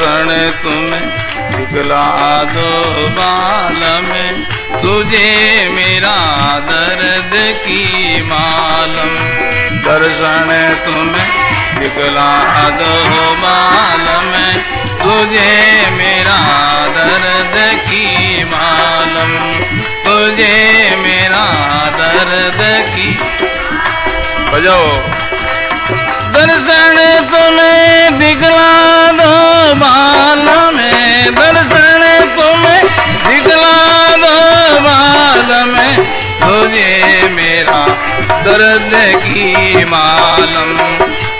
दर्शन तुम्हें दिखला दो बाल में, तुझे मेरा दर्द की मालूम। दर्शन तुम्हें दिखला दो बाल में, तुझे मेरा दर्द की मालूम, तुझे मेरा दर्द की। बजाओ। दर्शन तुम्हें दिखला दो बाल में, दर्शन तुम्हें दिखला दो बाल में, तुझे मेरा दर्द की मालूम,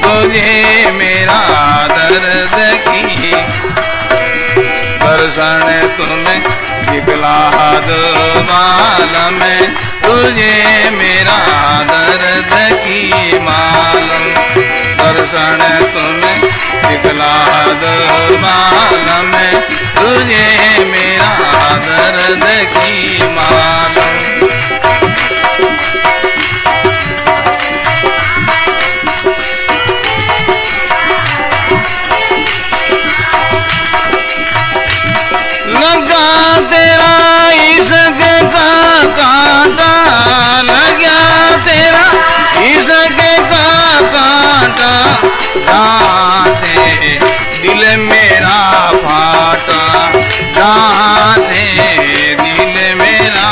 तुझे मेरा दर्द की। दर्शन तुम्हें दिखला दो बाल में, तुझे मेरा दर्द की मालूम। दर्शन तुम्हें दिखला दो बाल में, तुझे मेरा दर्द की मालूम। लगा तेरा इश्क का कांटा, लगा तेरा इश्क का कांटा, जहाँ से दिल मेरा फाटा, जहाँ से दिल मेरा।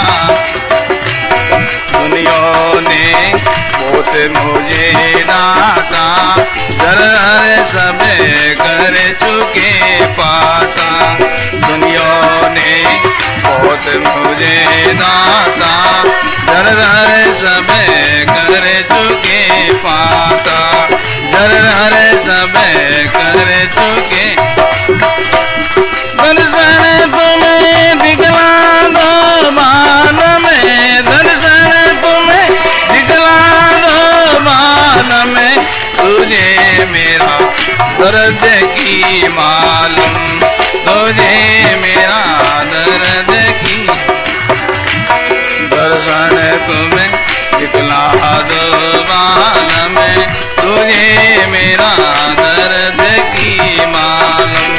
दुनिया ने बहुत मुझे डांटा, जर सब कर चुके पाता। दुनिया ने बहुत मुझे डांटा, जर सब कर चुके पाता, जर सब कर चुके। दर्शन तुम्हें दिखला दो बाल में, दर्शन तुम्हें दिखला दो बाल में, तुझे मेरा दर्द की मालूम, तुझे मेरा दर्द की। दर्शन तुम्हें दिखला दो बाल में, तुझे मेरा दर्द की मालूम।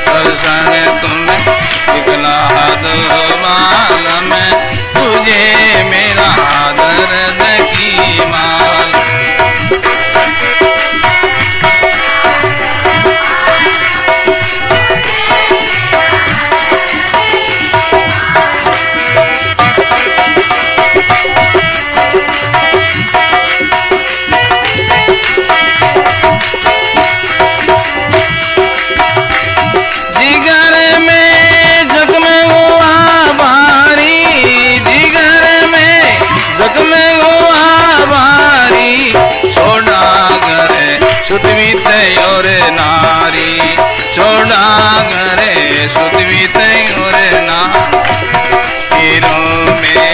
दर्शन तुम्हें दिखला दो बाल में, तुझे मेरा दर्द की मालूम। और नारी छोड़ा करे सुदवित और नारों में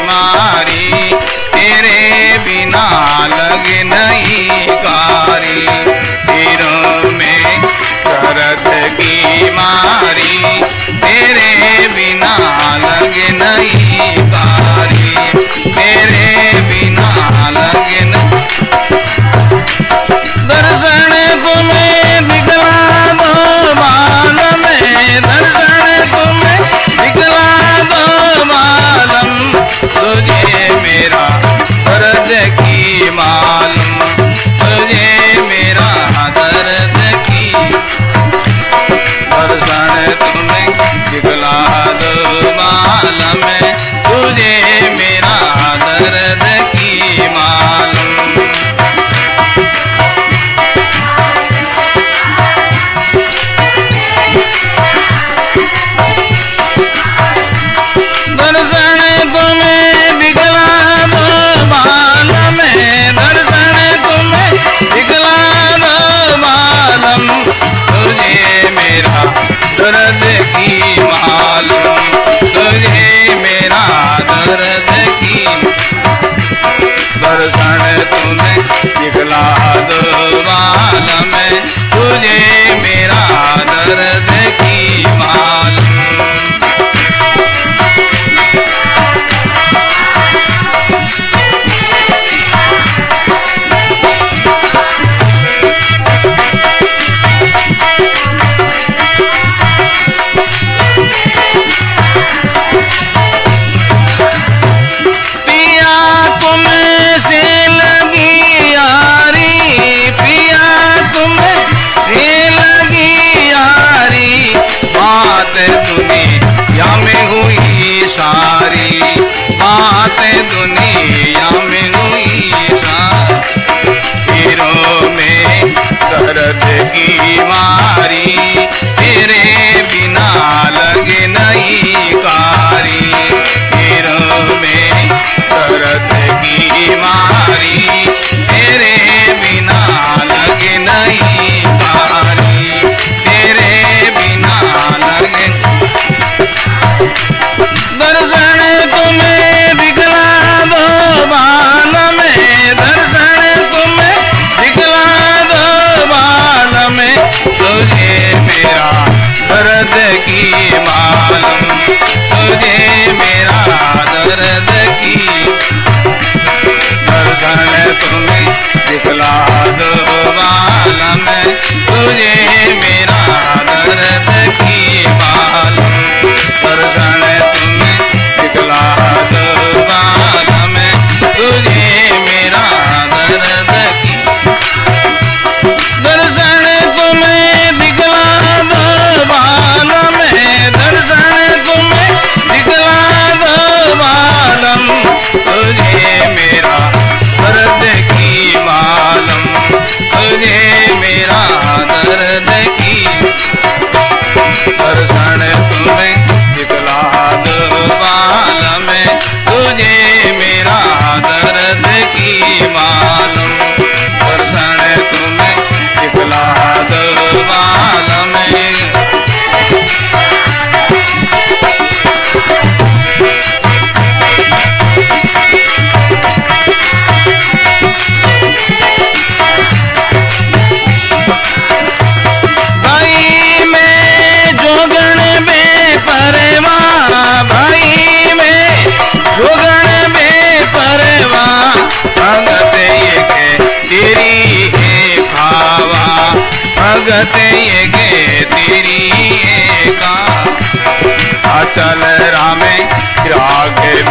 मारी, तेरे बिना लग नहीं कारी। तीरों में शरत की मारी, तेरे बिना लग नहीं कारी, तेरे बिना लग नहीं। दर्शन तुम्हें दिखला दो बाल में, दर्शन तुम्हें दिखला दो बालम, तुझे मेरा दर्द की मालूम, तुझे मेरा दर्द की। दर्शन तुम्हें दिखला दो बाल में, तुझे मेरा दर्द की मालूम। दर्द की मालूम, तुझे मेरा दर्द की। दर्शन तुम्हें दिखला दो बाल में, तुझे मेरा दर्द की मालूम।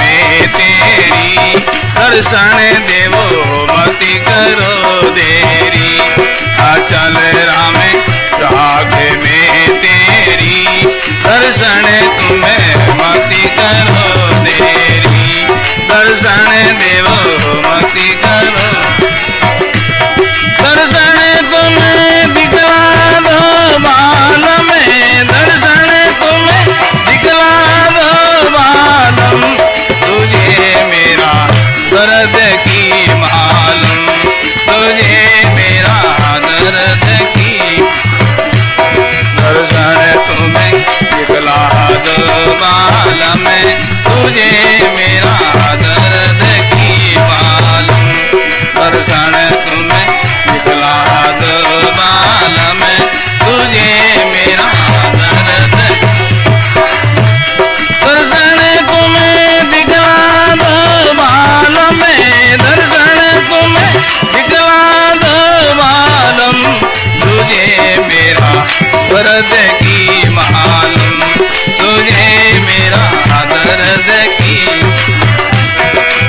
में तेरी, दर्शन देवो मति करो देरी। चल राम राग में तेरी, दर्शन तुम्हें मति करो देरी, दर्शन देवो मति करो। दर्शन तुम्हें दिखला दो बालम, दर्शन तुम्हें दिखला दो बालम, तुझे मेरा दर्द की मालूम, तुझे मेरा दर्द की। दर्शन तुम्हें दिखला दो बालम, तुझे मेरा दर्द की मालूम, दर्शन तुम्हें दिखला दो बालम, तुझे मेरा दर्द। दर्शन तुम्हें दिखला दो बालम, दर्शन तुम्हें दिखला दो बालम, तुझे मेरा दर्द की मालूम, तुझे मेरा दर्द की।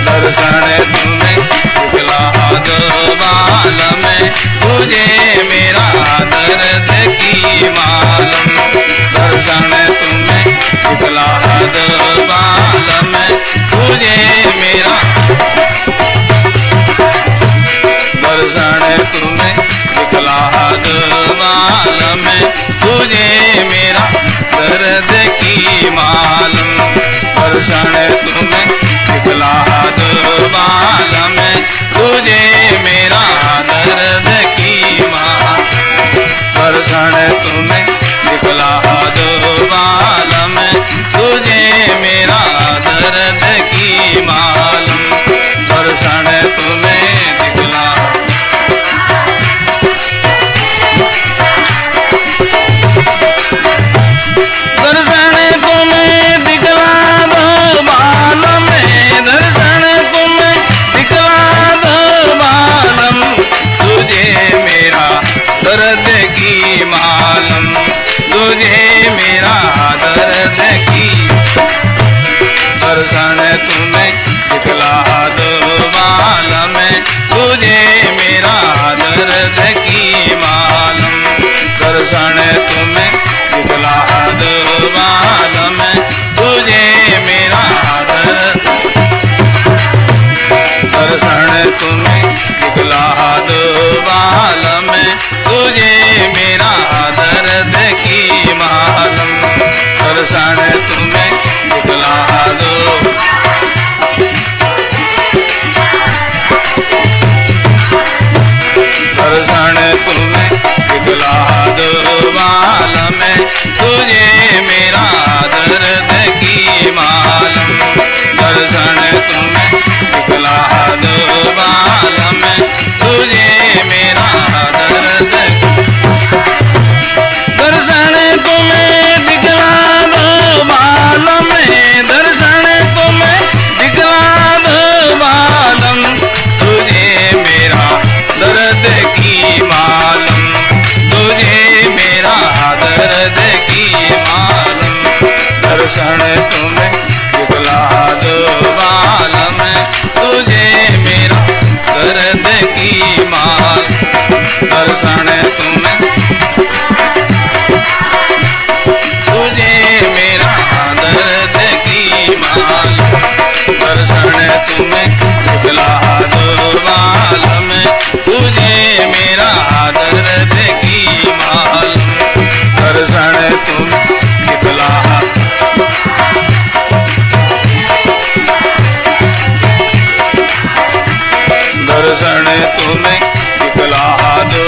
दर्शन तुम्हें दिखला दो बालम, तुझे मेरा दर्द की मालूम, दर्शन तुम्हें दिखला दो बालम, तुझे मेरा। दर्शन तुम्हें दिखला दो बालम, तुझे मेरा दर्द की मालूम, दर्शन तुम्हें दिखला दो बालम, तुझे मेरा दर्द की मालूम। दर्शन तुम्हें दिखला दो बालम, तुझे मेरा दर्द की मालूम, दर्शन तुम्हें दिखला। दर्शन तुम्हें दिखला दो बालम, दर्शन तुम्हें दिखला दो बालम, तुझे मेरा दर्द की मालूम, तुझे मेरा दर्द की। दर्शन तुम्हें दिखला दो बालम, तुझे मेरा दर्द की मालूम, दर्शन तुम्हें दिखला दो बालम, तुझे मेरा दर्द। दर्शन तुम्हें दिखला दो बालम, तुझे मेरा दर्द की मालूम, दर्शन तुम्हें दिखला दो। दर्शन तुम्हें दिखला दो बालम, तुझे मेरा दर्द की मालूम, दर्शन तुम्हें दिखला दो बालम, तुझे मेरा दर्द। दर्शन तुम्हें दिखला दो बालम, दर्शन तुम्हें दिखला दो बालम, तुझे मेरा दर्द की मालूम, तुझे मेरा दर्द की मालूम। दर्शन तुम्हें दिखला दो बालम, तुझे मेरा दर्द की मालूम, दर्शन तुम्हें। तुझे मेरा दर्द की मालूम, दर्शन तुम्हें दिखला दो बालम, तुझे मेरा दर्द की मालूम, दर्शन तुम्हें दिखला। दर्शन तुम्हें दिखला दो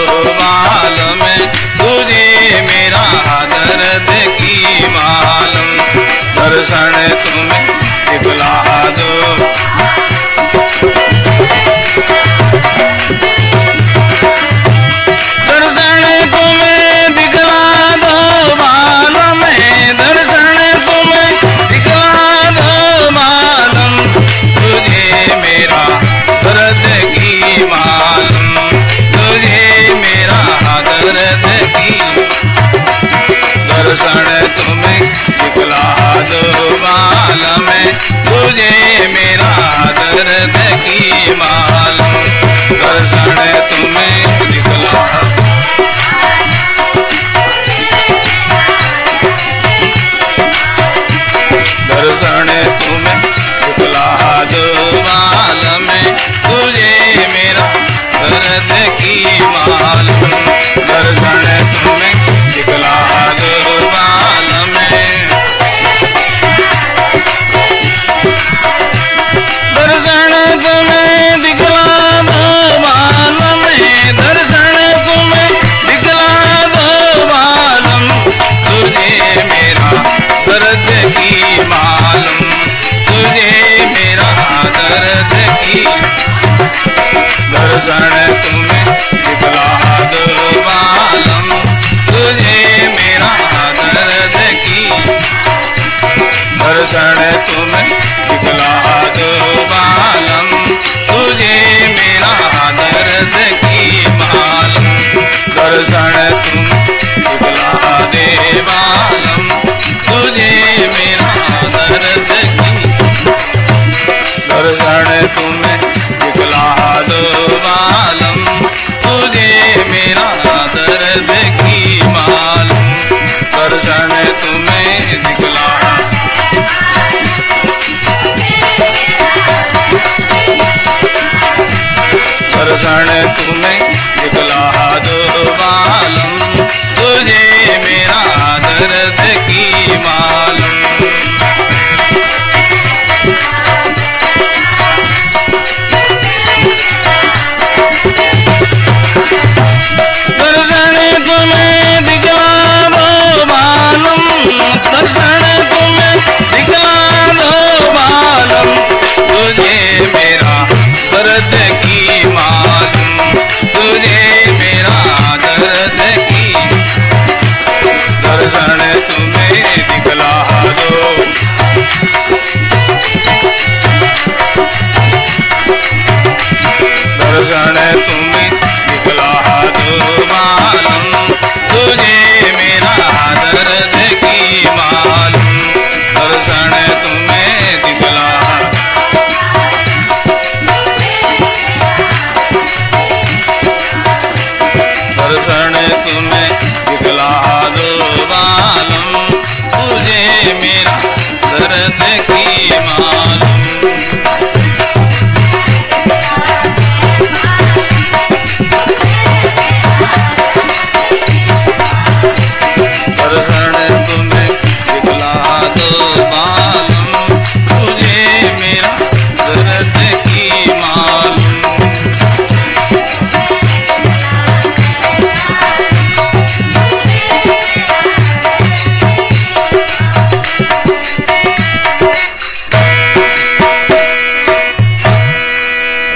दर्द की मालूम, दर्शन तुम्हें दिखला दो बाल में, दर्शन तुम्हें दिखला दो बाल में, दर्शन तुम्हें दिखला दो बालम, तुझे मेरा दर्द की मालूम, तुझे मेरा दर्द की, दर्शन तुम्हें दिखला दो बालम, तुझे मेरा दर्द की, दर्शन तुम्हें दिखला दो बालम, तुझे मेरा दर्द की मालूम, दर्शन तुम दिखला दे बालम, तुझे मेरा दर्द की, दर्शन तुम्हें दिखला दो बालम, तुझे मेरा दर्द की मालूम, दर्शन तुम्हें दिखला, दर्शन तुम्हें दिखला दो बालम, तुझे मेरा दर्द की मालूम, दर्शन तुम्हें दिखला दो बालम, दर्शन तुम्हें दिखला दो बालम, तुझे मेरा दर्द की मालूम, तुझे मेरा दर्द की, दर्शन तुम्हें दिखला दो, दर्शन तुम्हें दिखला दो मालूम, तुझे मेरा दर्द की मालूम, दर्शन तुम्हें दिखला, दर्शन तुम्हें दिखला दो बालम, तुझे मेरा दर्द की मालूम, दर्शन तुम्हें दिखला दो बालम, तुझे मेरा दर्द की मालूम,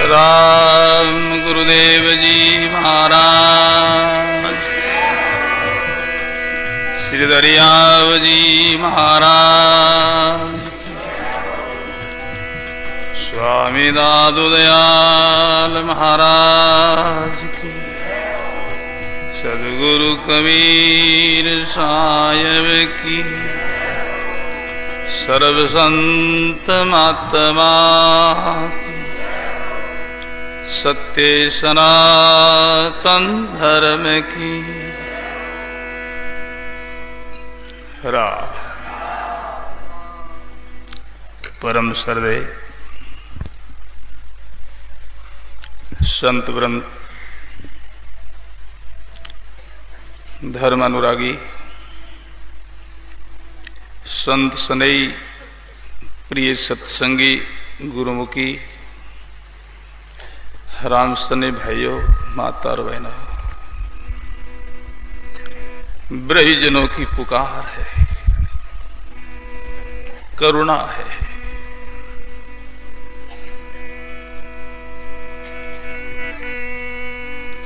राम गुरुदेव जी महाराज, श्री दरियाव जी महाराज, स्वामी दादू दयाल महाराज की, सद्गुरु कबीर साहेब की, सर्व संत महात्मा की, सत्य सनातन धर्म की, परम श्रद्धेय संत वृंद, धर्म अनुरागी संत स्नेही, प्रिय सत्संगी गुरुमुखी राम सने भाइयों, माता और बहनों, ब्रजजनों की पुकार है, करुणा है,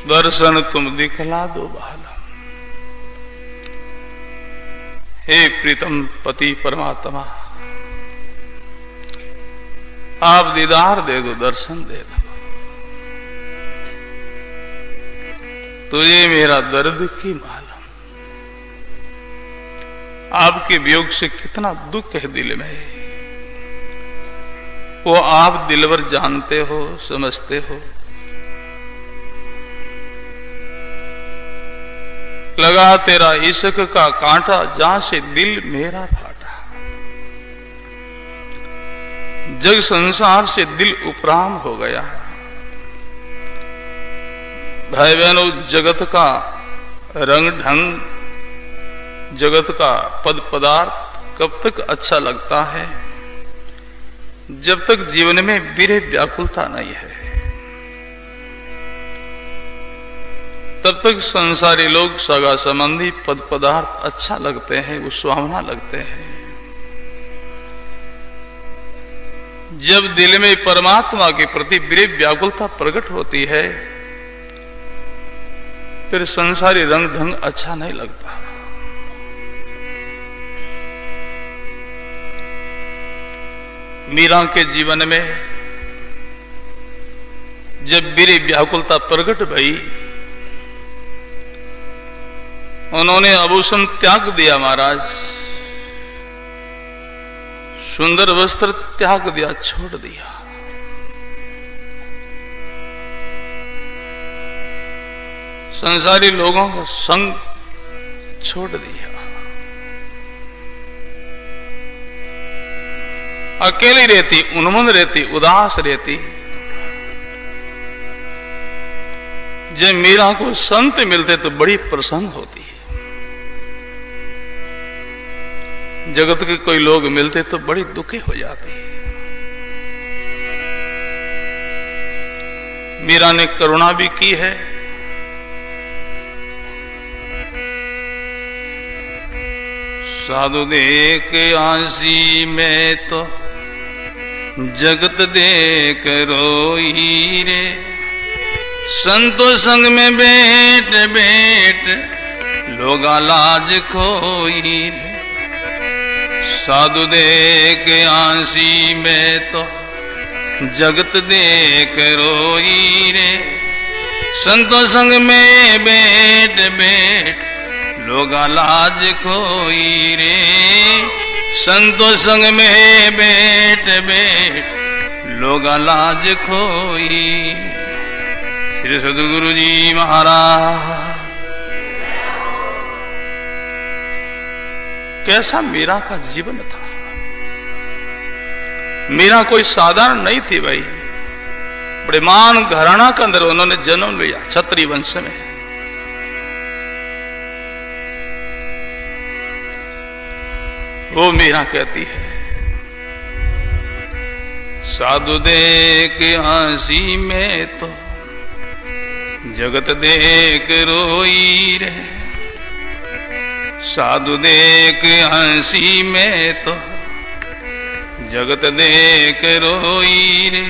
दर्शन तुम दिखला दो बालम, हे प्रीतम पति परमात्मा, आप दीदार दे दो, दर्शन दे दो, तुझे मेरा दर्द की मालूम, आपके वियोग से कितना दुख है दिल में, वो आप दिलवर जानते हो, समझते हो। लगा तेरा इश्क का कांटा, जहां से दिल मेरा फाटा, जग संसार से दिल उपराम हो गया, भाई बहनों, जगत का रंग ढंग, जगत का पद पदार्थ कब तक अच्छा लगता है? जब तक जीवन में विरह व्याकुलता नहीं है, तब तक संसारी लोग, सगा संबंधी, पद पदार्थ अच्छा लगते हैं, वो सुहावना लगते हैं। जब दिल में परमात्मा के प्रति विरह व्याकुलता प्रकट होती है, फिर संसारी रंग ढंग अच्छा नहीं लगता। मीरा के जीवन में जब विरह व्याकुलता प्रकट भई, उन्होंने आभूषण त्याग दिया महाराज, सुंदर वस्त्र त्याग दिया, छोड़ दिया। संसारी लोगों का संग छोड़ दिया, अकेली रहती, उन्मत्त रहती, उदास रहती। जब मीरा को संत मिलते तो बड़ी प्रसन्न होती है, जगत के कोई लोग मिलते तो बड़ी दुखी हो जाती है। मीरा ने करुणा भी की है, साधु देख आंसी में तो जगत देख रोई रे, संतो संग में बैठ बैठ लोगा लाज खोई रे। साधु देख आंसी में तो जगत देख रोई रे, संतो संग में बैठ बैठ लोगा लाज खोई रे, संतो संग में बैठ बैठ लोगा लाज खोई। श्री सद्गुरु जी महाराज। कैसा मीरा का जीवन था। मीरा कोई साधारण नहीं थी भाई, बड़े मान घराना के अंदर उन्होंने जन्म लिया, क्षत्रिय वंश में। वो मीरा कहती है, साधु देख हंसी में तो जगत देख रोई रे, साधु देख हंसी में तो जगत देख रोई रे,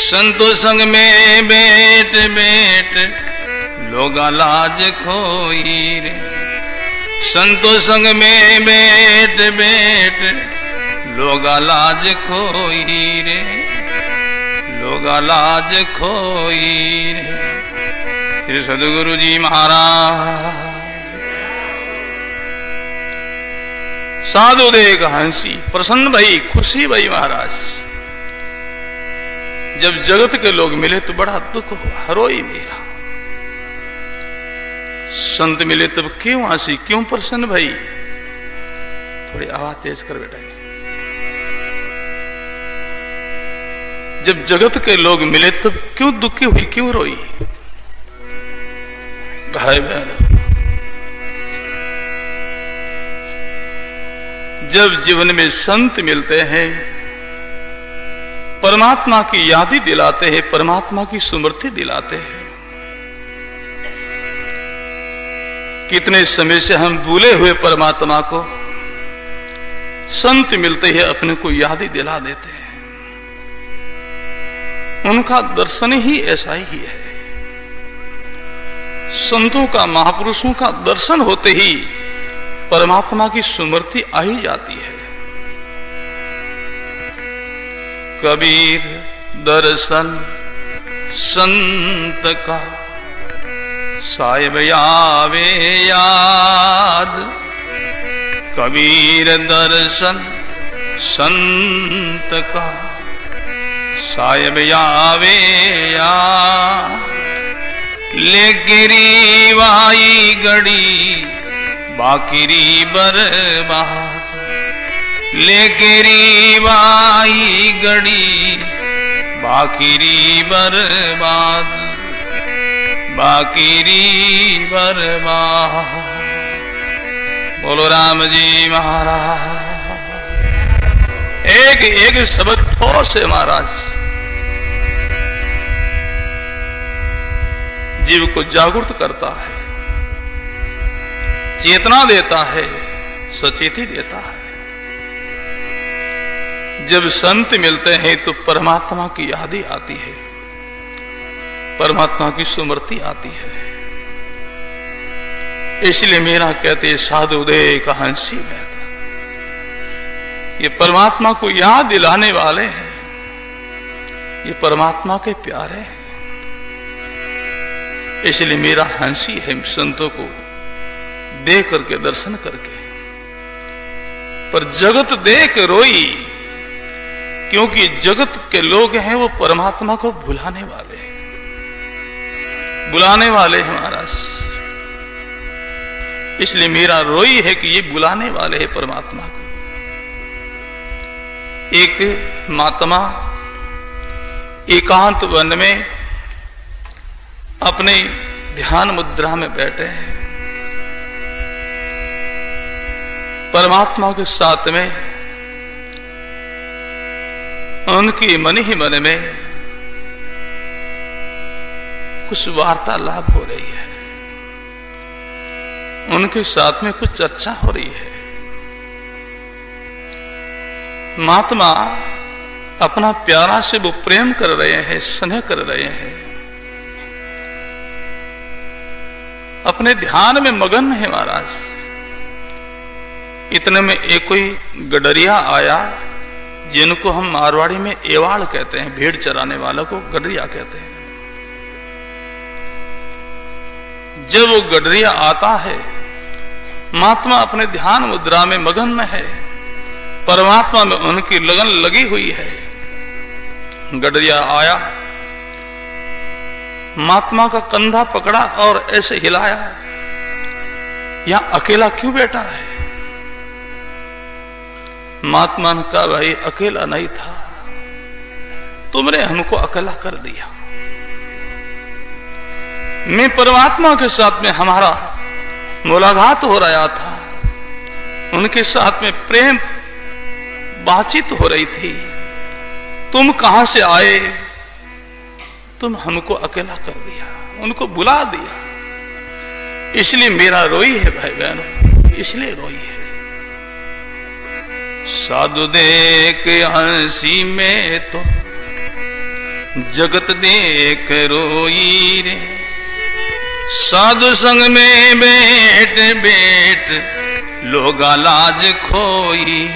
संतो संग में बैठ बैठ लोगा लाज खोई रे, संतो संग में बैठ बैठ लोगा लाज खोई रे, लोगा लाज खोई रे। श्री सद्गुरु जी महाराज। साधु देख हंसी, प्रसन्न भई, खुशी भई महाराज। जब जगत के लोग मिले तो बड़ा दुख हुआ, रोई मीरा। संत मिले तब क्यों हंसी, क्यों प्रसन्न भई? थोड़ी आवाज तेज कर बेटा। जब जगत के लोग मिले तब क्यों दुखी हुई, क्यों रोई? भाई बहन, जब जीवन में संत मिलते हैं, परमात्मा की याद दिलाते हैं, परमात्मा की स्मृति दिलाते हैं। कितने समय से हम भूले हुए परमात्मा को संत मिलते ही अपने को याद दिला देते हैं। उनका दर्शन ही ऐसा ही है। संतों का, महापुरुषों का दर्शन होते ही परमात्मा की स्मृति आ ही जाती है। कबीर दर्शन संत का साहिब आवे याद, कबीर दर्शन संत का साहिब आवे याद, ले गिरी वाई गड़ी बाकिरी बर्बाद, ले गिरी वाई गड़ी बाकिरी बर्बाद, बाकीरी बर्बाद। बोलो राम जी महाराज। एक एक शब्द ठोस है महाराज, जीव को जागृत करता है, चेतना देता है, सचेती देता है। जब संत मिलते हैं तो परमात्मा की याद ही आती है, परमात्मा की स्मृति आती है। इसलिए मेरा कहते साधु उदय का हंसी में ये परमात्मा को याद दिलाने वाले हैं, ये परमात्मा के प्यारे हैं। इसलिए मेरा हंसी है संतों को देख करके, दर्शन करके। पर जगत देख रोई, क्योंकि जगत के लोग हैं वो परमात्मा को भुलाने वाले हैं, बुलाने वाले हैं महाराज। इसलिए मेरा रोई है कि ये बुलाने वाले हैं परमात्मा को। एक महात्मा एकांत वन में अपने ध्यान मुद्रा में बैठे हैं, परमात्मा के साथ में उनकी मन ही मन में कुछ वार्तालाप हो रही है, उनके साथ में कुछ चर्चा हो रही है। महात्मा अपना प्यारा से वो प्रेम कर रहे हैं, स्नेह कर रहे हैं, अपने ध्यान में मगन है महाराज। इतने में एक कोई गडरिया आया, जिनको हम मारवाड़ी में एवाड़ कहते हैं, भेड़ चराने वालों को गडरिया कहते हैं। जब वो गडरिया आता है, महात्मा अपने ध्यान मुद्रा में मगन है, परमात्मा में उनकी लगन लगी हुई है। गडरिया आया, महात्मा का कंधा पकड़ा और ऐसे हिलाया, यहां अकेला क्यों बैठा है? महात्मा ने कहा, भाई अकेला नहीं था, तुमने हमको अकेला कर दिया। मैं परमात्मा के साथ में हमारा मुलाकात हो रहा था, उनके साथ में प्रेम बातचीत हो रही थी, तुम कहां से आए? तुम हमको अकेला कर दिया, उनको बुला दिया। इसलिए मेरा रोई है भाई बहनों, इसलिए रोई है। साधु देख हंसी में तो जगत देख रोई रे, साधु संग में बैठ बैठ लोगा लाज खोई।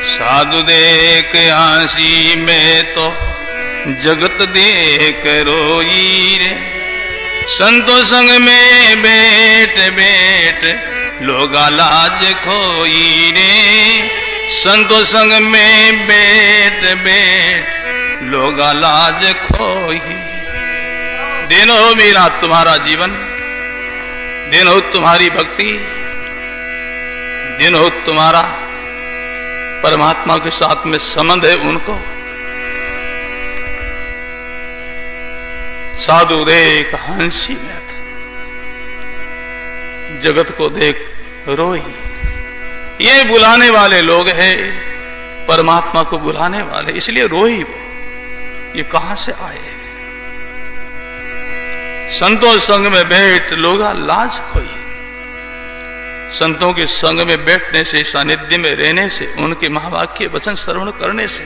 साधु देख हंसी में तो जगत देख रोई रे, संतों संग में बैठ बैठ लोगा लाज खोई रे, संतों संग में बैठ बैठ लोगा लाज खोई। दिन हो मेरा तुम्हारा जीवन, दिन हो तुम्हारी भक्ति, दिन हो तुम्हारा परमात्मा के साथ में संबंध है उनको। साधु देख हंसी में जगत को देख रोई। ये बुलाने वाले लोग हैं, परमात्मा को बुलाने वाले, इसलिए रोई वो। ये कहां से आए? संतों संग में बैठ लोगा लाज खोई। संतों के संग में बैठने से, सानिध्य में रहने से, उनके महावाक्य वचन श्रवण करने से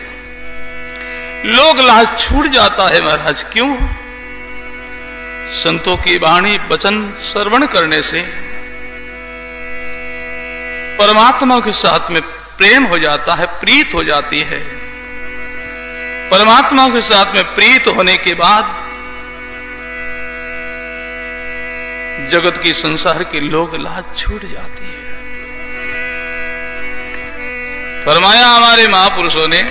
लोग लाज छूट जाता है महाराज। क्यों? संतों की वाणी वचन श्रवण करने से परमात्मा के साथ में प्रेम हो जाता है, प्रीत हो जाती है। परमात्मा के साथ में प्रीत होने के बाद जगत की, संसार के लोग लाज छूट जाती है। फरमाया हमारे महापुरुषों ने,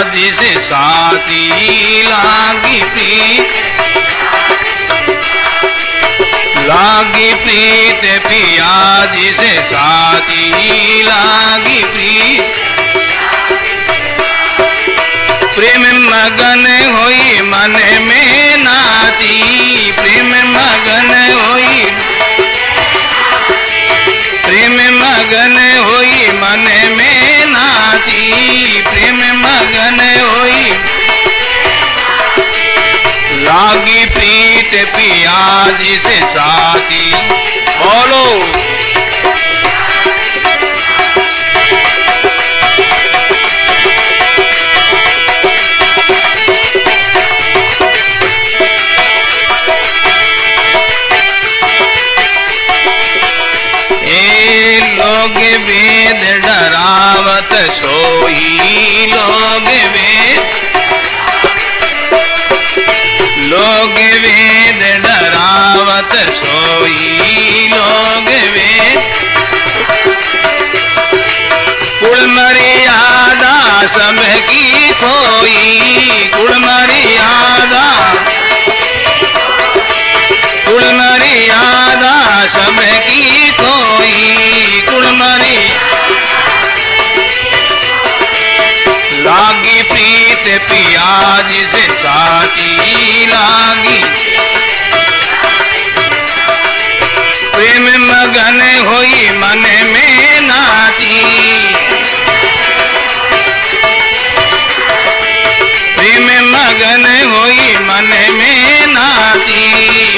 जिसे साथी लागी प्रीत, लागी प्रीत पिया जिसे साथी लागी प्रीत। प्रेम मगन होई मन में नाची, प्रेम मगन होई, प्रेम मगन होई मन में नाची, प्रेम मगन होई लागी प्रीत पिया जिसे साथी। बोलो लोग वेद डरावत सोई, लोग वेद, लोग वेद डरावत सोई, लोग वेद कुल मर्यादा सबकी खोई, कुल मर्यादा, कुल मर्यादा सबकी खोई, कुल लागी प्रीत पिया जिसे साथी लागी। प्रेम मगन होई मन में नाची, प्रेम मगन होई मन में नाची,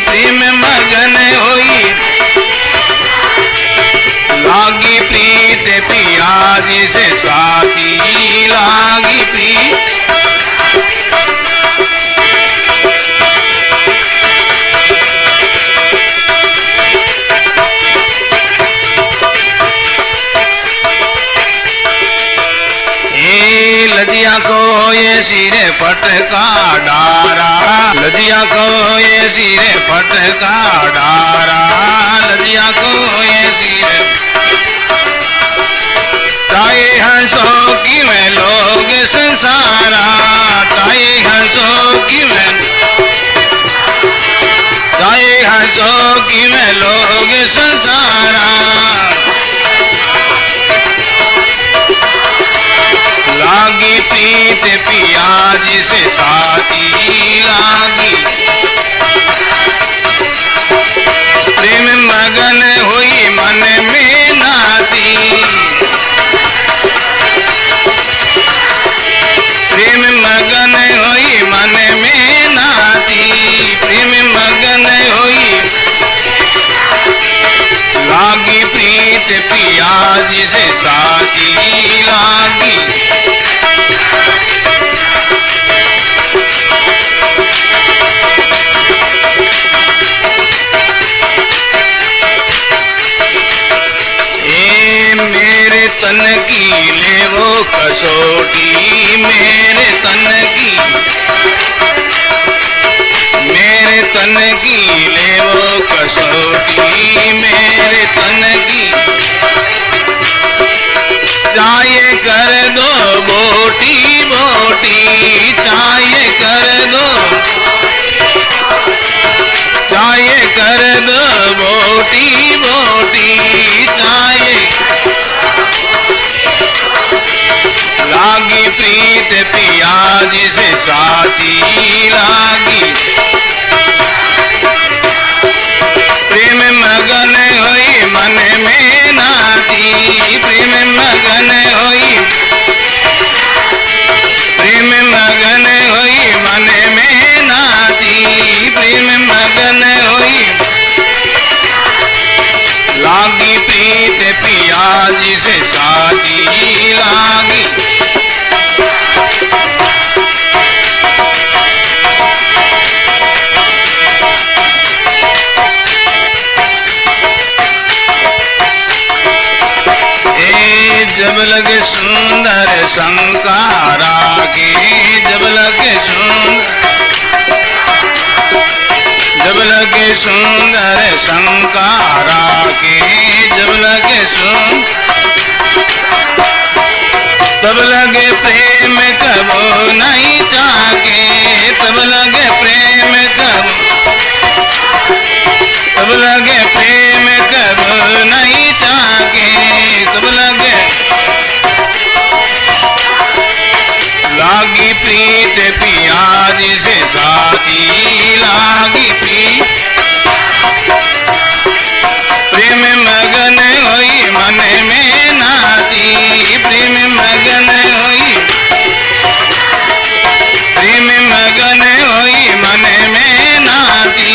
प्रेम मगन होई लागी प्रीत पिया जिसे साथी लागी प्रीत। लजिया को ये सिरे पटका डारा, लजिया को ये सिरे पटका डारा, लजिया को ये सिरे ताए हंसो की मैं लोग संसारा, ताए हंसो की मैं, ताए हंसो की मैं लोग संसारा लागी प्रीत पिया जिसे साथी लागी। प्रेम मगन हुई मन में नाची, प्रेम मगन हुई मन में नाची, प्रेम मगन हुई लागी प्रीत पिया जिसे साथी लागी। मेरे तन की ले वो कसौटी, मेरे तन की, मेरे तन की ले वो कसौटी, मेरे तन की चाहे कर दो बोटी बोटी, चाहे कर दो, चाहे कर दो बोटी बोटी, चाहे लागी प्रीत पिया जिसे साथी लागी। प्रेम मगन हुई मन में नाची, प्रेम मगन हुई, प्रेम मगन हुई मन में नाची, प्रेम मगन हुई लागी प्रीत पिया जिसे साथी लागी। जब लगे सुंदर संसारा के, जब लगे सुंदर, जब लगे सुंदर संसारा के, जब लगे सुंदर तब लगे प्रेम कबो जिसे साथी लागी प्रीत, प्रेम मगन होई मन में नाची, प्रेम मगन होई, प्रेम मगन होई मन में नाची।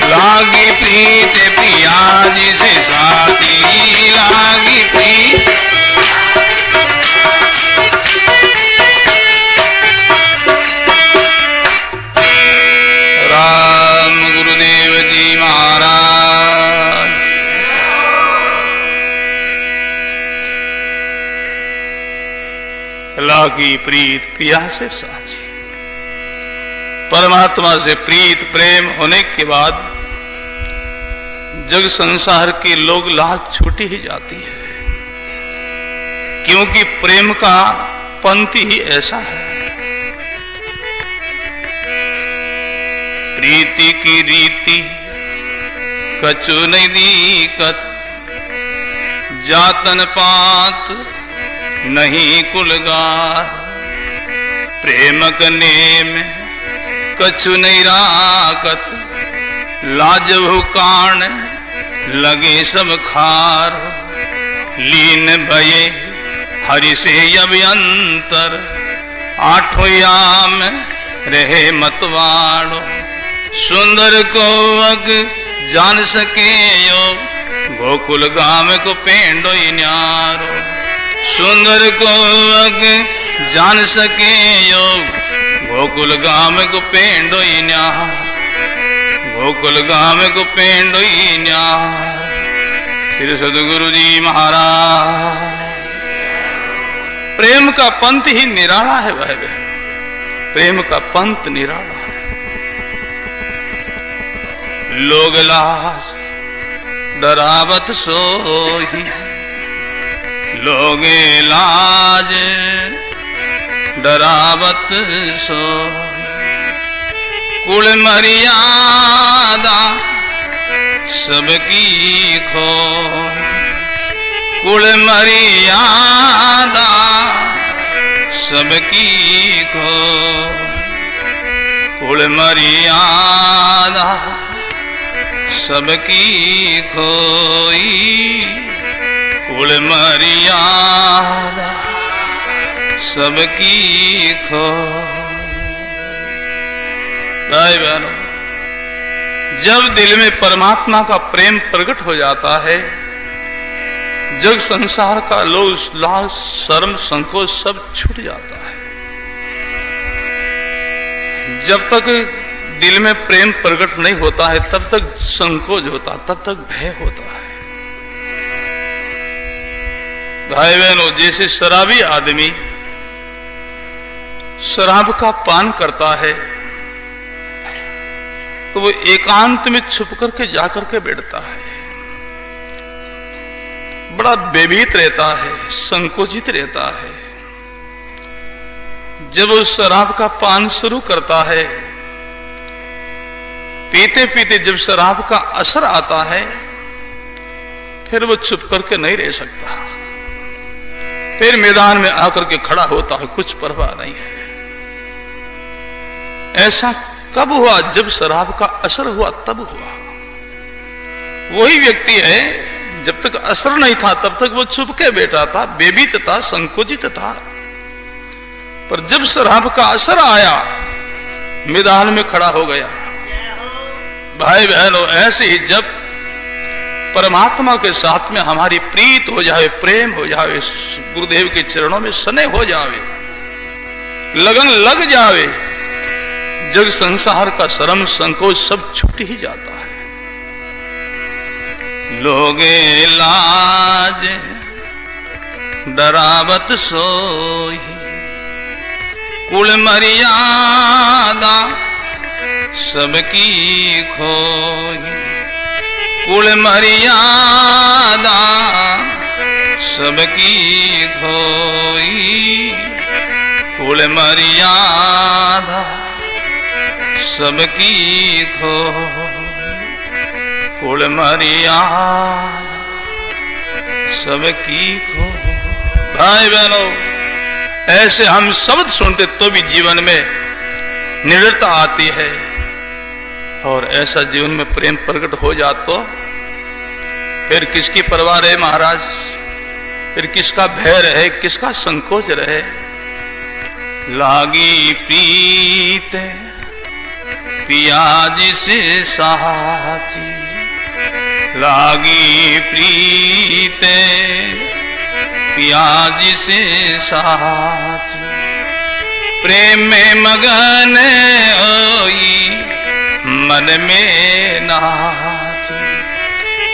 लागी प्रीत प्रिया जिसे साथी लागी प्रीत, राम गुरुदेव जी महाराज। लागी प्रीत प्रिया से साची, परमात्मा से प्रीत प्रेम होने के बाद जग संसार के लोग लाज छूटी ही जाती है, क्योंकि प्रेम का पंथ ही ऐसा है। प्रीति की रीति कछु नहीं दीकत, जातन पात नहीं कुलगार, प्रेम का नेम कछु नहीं राकत, लाजहु कान लगे सब खार, लीन भये हरि से अभ्यंतर, आठों याम रहे मतवाड़ो, सुंदर को अग जान सके यो, गोकुल गाम को पेंडो न्यारो, सुंदर को अग जान सके यो, गोकुल गाम को पेंडो न्यार, गोकुल गाम को पेंडो न्यार। श्री सद्गुरु जी महाराज। प्रेम का पंथ ही निराला है वह बहन, प्रेम का पंथ निराला है। लोग लाज डरावत सोही, लोगे लाज डरावत सोही, कुल मर्यादा सबकी खोई, कुल मर्यादा सबकी खोई, कुल मर्यादा सबकी खोई, कुल मर्यादा सबकी खोई। भाई बहनों, जब दिल में परमात्मा का प्रेम प्रकट हो जाता है, जग संसार का लोभ लाज शर्म संकोच सब छूट जाता है। जब तक दिल में प्रेम प्रकट नहीं होता है तब तक संकोच होता, तब तक भय होता है। भाई बहनों, जैसे शराबी आदमी शराब का पान करता है तो वो एकांत में छुप करके जाकर के बैठता है, बड़ा बेभीत रहता है, संकोचित रहता है। जब वो शराब का पान शुरू करता है, पीते पीते जब शराब का असर आता है, फिर वो छुप करके नहीं रह सकता, फिर मैदान में आकर के खड़ा होता है, कुछ परवाह नहीं है। ऐसा कब हुआ? जब शराब का असर हुआ तब हुआ। वही व्यक्ति है, जब तक असर नहीं था तब तक वो छुप के बैठा था, बेभीत था, संकोचित था, पर जब शराब का असर आया मैदान में खड़ा हो गया। भाई बहनों, ऐसे ही जब परमात्मा के साथ में हमारी प्रीत हो जाए, प्रेम हो जाए, गुरुदेव के चरणों में स्नेह हो जावे, लगन लग जावे, जग संसार का शर्म संकोच सब छूट ही जाता है। लोगे लाज डरावत सोई, कुल मर्यादा सबकी खोई, कुल मर्यादा सबकी खोई, कुल मर्यादा सबकी खोई, कुल मर्यादा सबकी खोई। भाई बहनों, ऐसे हम शब्द सुनते तो भी जीवन में निडरता आती है, और ऐसा जीवन में प्रेम प्रकट हो जाता तो फिर किसकी परवाह रहे महाराज, फिर किसका भय रहे, किसका संकोच रहे। लागी प्रीत पिया जिसे साची, लागी प्रीत पिया जिसे साची, प्रेम में मगन होई मन में नाची,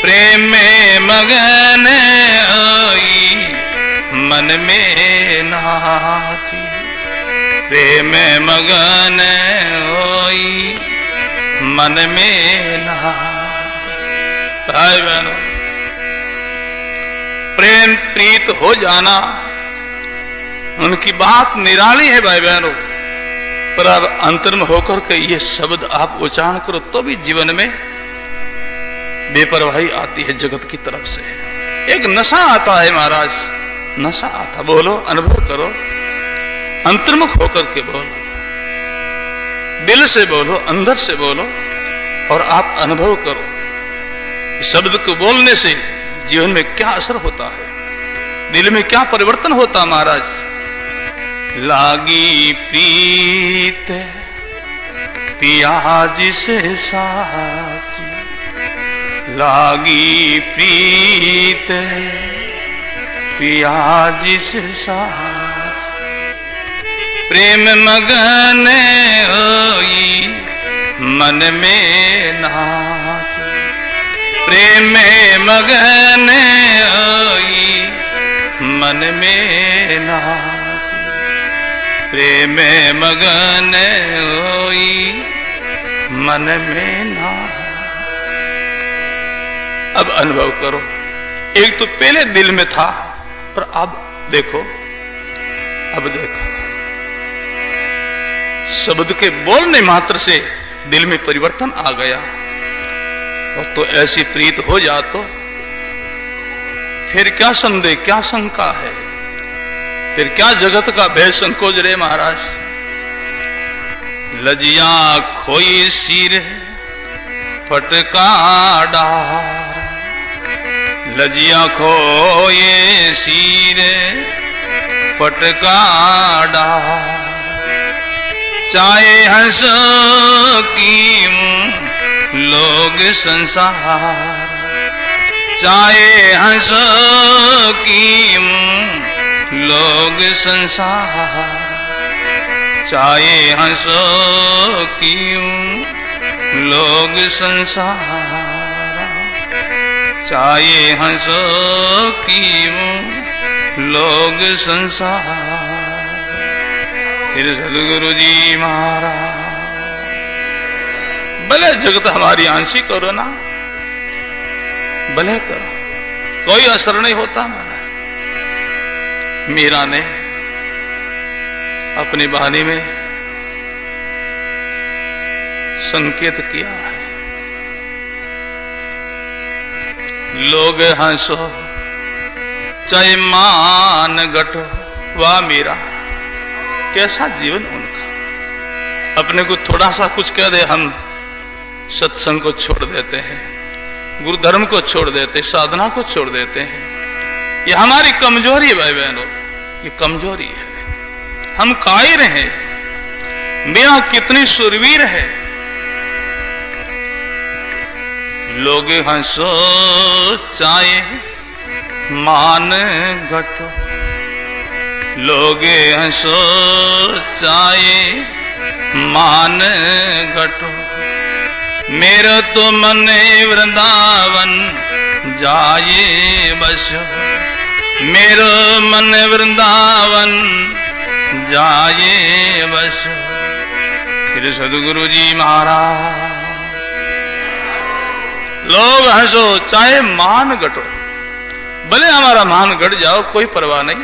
प्रेम में मगन होई मन में नाची, प्रेम में मगन होई मन में नाची। भाई बहनों, प्रेम प्रीत हो जाना उनकी बात निराली है भाई बहनों, पर अब अंतर में होकर के ये शब्द आप उच्चारण करो तो भी जीवन में बेपरवाही आती है जगत की तरफ से। एक नशा आता है महाराज, नशा आता। बोलो, अनुभव करो, अंतर्मुख होकर के बोलो, दिल से बोलो, अंदर से बोलो, और आप अनुभव करो शब्द को बोलने से जीवन में क्या असर होता है, दिल में क्या परिवर्तन होता महाराज। लागी प्रीत पिया जिसे साची, लागी प्रीत पिया जिसे साची, प्रेम मगन होई मन में नाची, प्रेम में मगन होई मन में नाची, प्रेम में मगन होई मन में नाची। अब अनुभव करो, एक तो पहले दिल में था और अब देखो, अब देखो शब्द के बोलने मात्र से दिल में परिवर्तन आ गया, और तो ऐसी प्रीत हो जा तो फिर क्या संदेह, क्या शंका है, फिर क्या जगत का भय संकोच रे महाराज। लजिया खोई सिर फटका डार, लजिया खोए सिर फटका डार, चाहे हंस की लोग संसार, चाहे हंस की लोग संसार, चाहे हंस की लोग संसार, चाहे हंस की लोग संसार। फिर सदगुरु जी महाराज, भले जगत हमारी आंशी करो ना, भले करो, कोई असर नहीं होता हमारा। मीरा ने अपनी वाणी में संकेत किया है, लोग हंसो चाहे मान घटो। वाह मीरा, कैसा जीवन उनका। अपने को थोड़ा सा कुछ कह दे, हम सत्संग को छोड़ देते हैं, गुरु धर्म को छोड़ देते, साधना को छोड़ देते हैं। ये हमारी कमजोरी है भाई बहनों, ये कमजोरी है। हम कायर हैं। मीरा कितनी सुरवीर है। लोग हंसो चाहे मान घटो, लोग हंसो चाहे मान घटो, मेरा तो मन वृंदावन जाए बस, मेरो मन वृंदावन जाए बस। फिर सदगुरु जी महाराज, लोग हंसो चाहे मान घटो, भले हमारा मान घट जाओ कोई परवाह नहीं।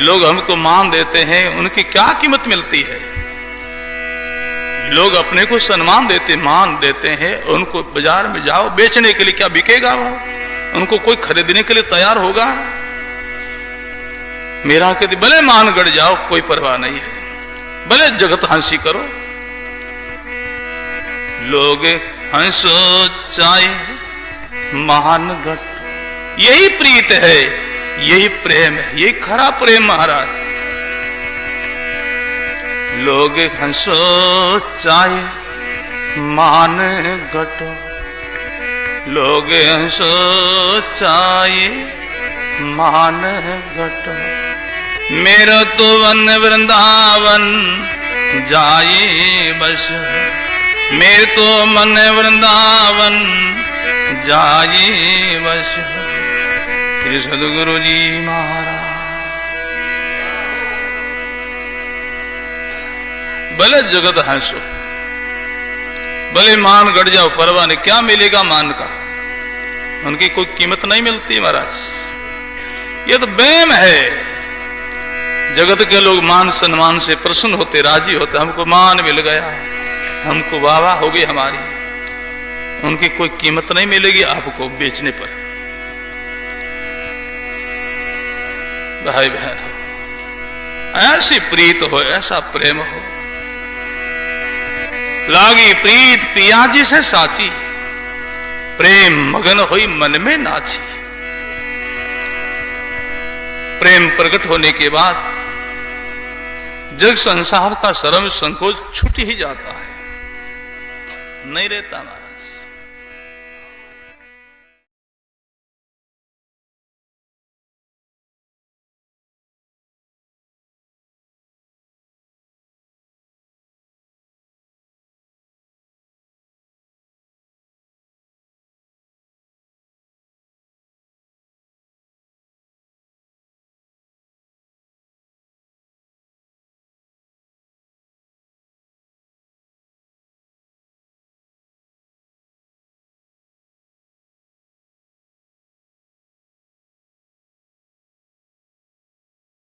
लोग हमको मान देते हैं, उनकी क्या कीमत मिलती है। लोग अपने को सम्मान देते, मान देते हैं, उनको बाजार में जाओ बेचने के लिए, क्या बिकेगा वो? उनको कोई खरीदने के लिए तैयार होगा? मेरा कहती भले मान गढ़ जाओ, कोई परवाह नहीं है, भले जगत हंसी करो। लोग हंसो चाहे महान घट, यही प्रीत है, यही प्रेम है, यही खरा प्रेम महाराज। लोग हंसो चाहे मान घटो, लोग हंसो चाहे मान घटो। मेरा तो वन वृंदावन जाए बस, मेरे तो मन वृंदावन जाए बस। श्री सदगुरु जी महाराज। भले जगत हंसो, भले मान गढ़ जाओ, परवाह नहीं, क्या मिलेगा मान का, उनकी कोई कीमत नहीं मिलती महाराज। ये तो वहम है। जगत के लोग मान सम्मान से प्रसन्न होते, राजी होते, हमको मान मिल गया, हमको वाह हो गई हमारी। उनकी कोई कीमत नहीं मिलेगी आपको बेचने पर। भाई बहन हो, ऐसी प्रीत हो, ऐसा प्रेम हो, लागी प्रीत पियाजी से साची, प्रेम मगन होई मन में नाची। प्रेम प्रकट होने के बाद जग संसार का शर्म संकोच छूट ही जाता है, नहीं रहता ना।